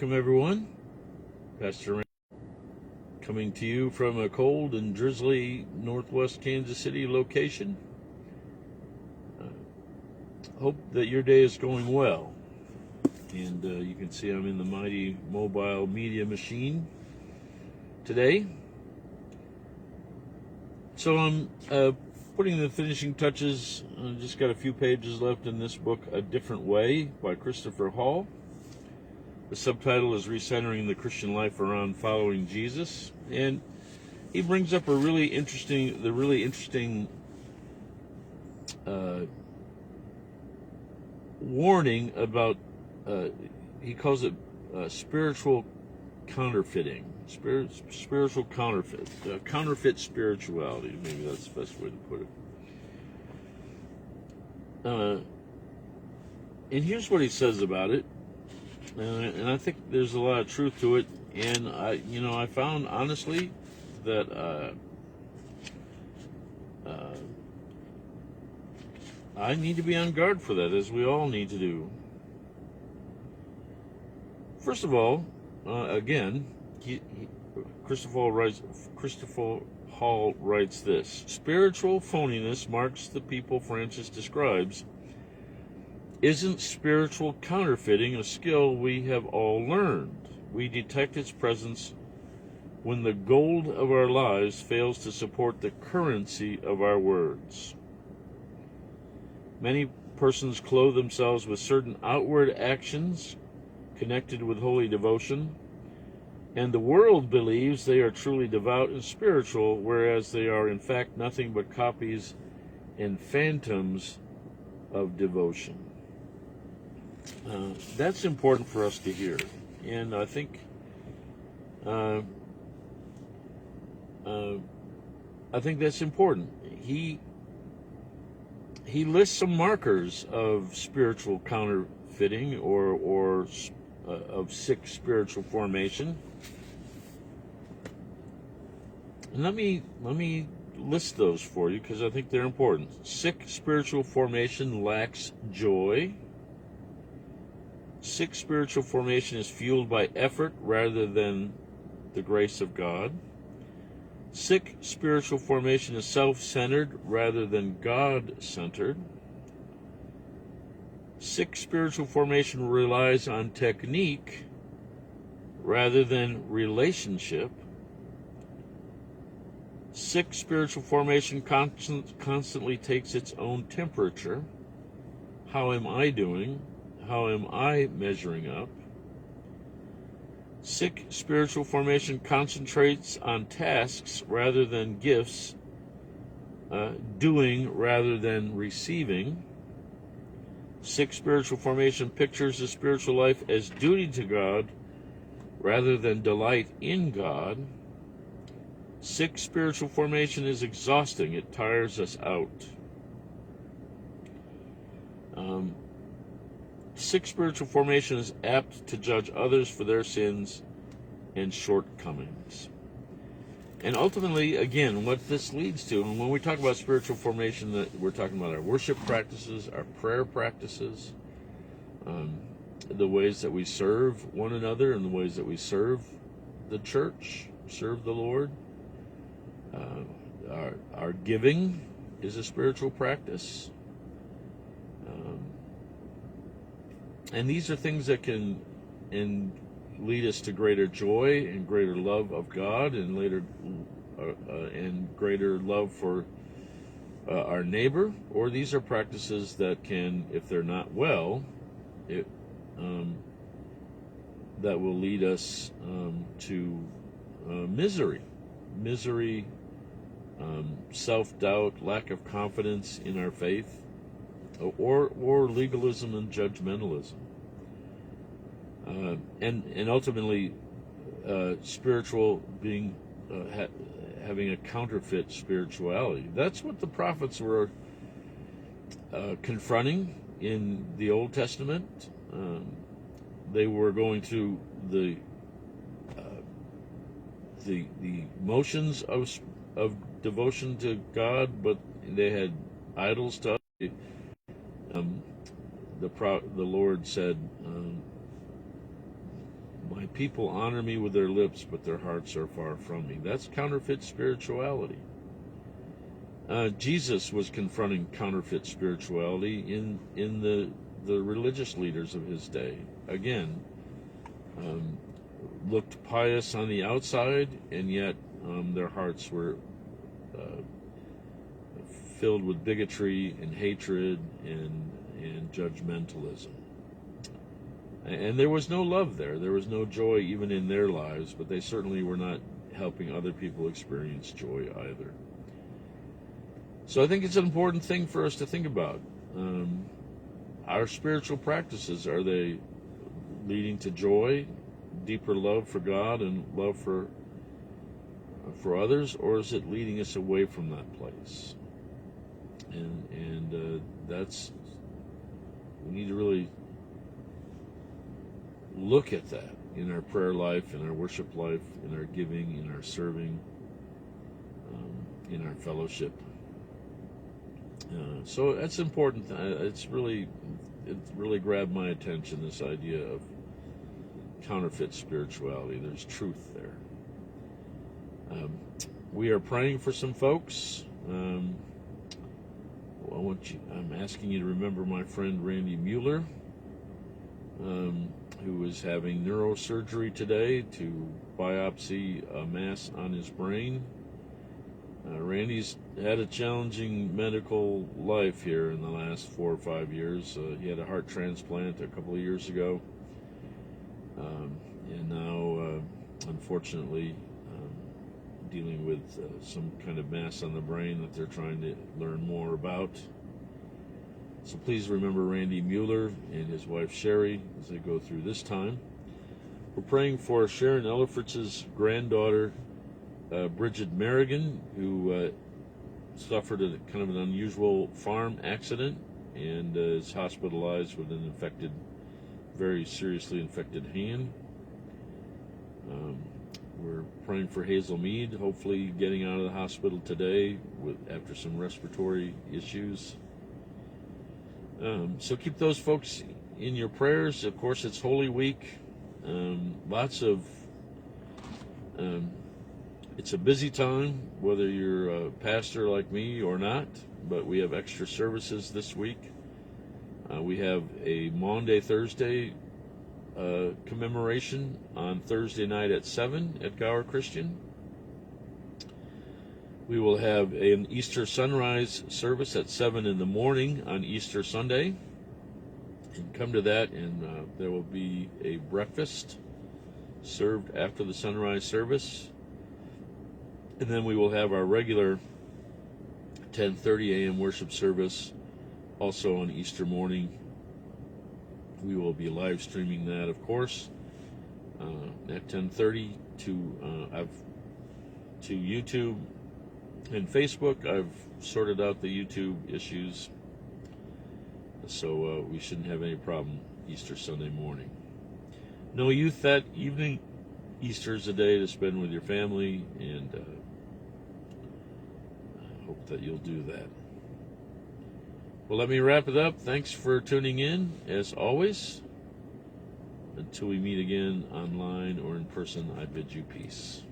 Welcome, everyone. Pastor Rand coming to you from a cold and drizzly northwest Kansas City location. Hope that your day is going well. And you can see I'm in the mighty mobile media machine today. So I'm putting the finishing touches. Just got a few pages left in this book, A Different Way by Christopher Hall. The subtitle is Recentering the Christian Life Around Following Jesus. And he brings up the really interesting warning about, he calls it spiritual counterfeiting, spiritual counterfeit, counterfeit spirituality. Maybe that's the best way to put it. And here's what he says about it. And I think there's a lot of truth to it. And I found honestly that I need to be on guard for that, as we all need to do. First of all, again, Christopher Hall writes this: spiritual phoniness marks the people Francis describes. Isn't spiritual counterfeiting a skill we have all learned? We detect its presence when the gold of our lives fails to support the currency of our words. Many persons clothe themselves with certain outward actions connected with holy devotion, and the world believes they are truly devout and spiritual, whereas they are in fact nothing but copies and phantoms of devotion. That's important for us to hear, and I think that's important. He lists some markers of spiritual counterfeiting or of sick spiritual formation. And let me list those for you because I think they're important. Sick spiritual formation lacks joy. Sick spiritual formation is fueled by effort rather than the grace of God. Sick spiritual formation is self-centered rather than God-centered. Sick spiritual formation relies on technique rather than relationship. Sick spiritual formation constantly takes its own temperature. How am I doing? How am I measuring up? Sick spiritual formation concentrates on tasks rather than gifts, doing rather than receiving. Sick spiritual formation pictures the spiritual life as duty to God rather than delight in God. Sick spiritual formation is exhausting. It tires us out. Sick spiritual formation is apt to judge others for their sins and shortcomings. And ultimately, again, what this leads to, and when we talk about spiritual formation, that we're talking about our worship practices, our prayer practices, the ways that we serve one another, and the ways that we serve the church, serve the Lord. Our giving is a spiritual practice. And these are things that can lead us to greater joy and greater love of God, and greater love for our neighbor. Or these are practices that can, if they're not well, that will lead us to misery, self-doubt, lack of confidence in our faith, or legalism and judgmentalism, and ultimately spiritual being having a counterfeit spirituality. That's what the prophets were confronting in the Old Testament. They were going through the motions of devotion to God, but they had idols to the Lord said, My people honor me with their lips, but their hearts are far from me. That's counterfeit spirituality. Jesus was confronting counterfeit spirituality in the religious leaders of his day. Again, looked pious on the outside, and yet their hearts were filled with bigotry and hatred and judgmentalism. And there was no love there. There was no joy even in their lives, but they certainly were not helping other people experience joy either. So I think it's an important thing for us to think about. Our spiritual practices, are they leading to joy, deeper love for God and love for others, or is it leading us away from that place? And that's, we need to really look at that in our prayer life, in our worship life, in our giving, in our serving, in our fellowship. So that's important. It really grabbed my attention, this idea of counterfeit spirituality. There's truth there. We are praying for some folks. I'm asking you to remember my friend Randy Mueller, who is having neurosurgery today to biopsy a mass on his brain. Randy's had a challenging medical life here in the last 4 or 5 years. He had a heart transplant a couple of years ago, and now, unfortunately, dealing with some kind of mass on the brain that they're trying to learn more about. So please remember Randy Mueller and his wife Sherry as they go through this time. We're praying for Sharon Ellifritz's granddaughter, Bridget Merrigan, who suffered a kind of an unusual farm accident and is hospitalized with an very seriously infected hand. We're praying for Hazel Mead, hopefully getting out of the hospital today after some respiratory issues. So keep those folks in your prayers. Of course, it's Holy Week. It's a busy time, whether you're a pastor like me or not, but we have extra services this week. We have a Maundy Thursday commemoration on Thursday night at 7 at Gower Christian. We will have an Easter sunrise service at 7 in the morning on Easter Sunday. And come to that, and there will be a breakfast served after the sunrise service. And then we will have our regular 10:30 a.m. worship service also on Easter morning. We will be live streaming that, of course, at 10:30 to YouTube and Facebook. I've sorted out the YouTube issues, so we shouldn't have any problem Easter Sunday morning. No youth that evening. Easter is a day to spend with your family, and I hope that you'll do that. Well, let me wrap it up. Thanks for tuning in, as always. Until we meet again online or in person, I bid you peace.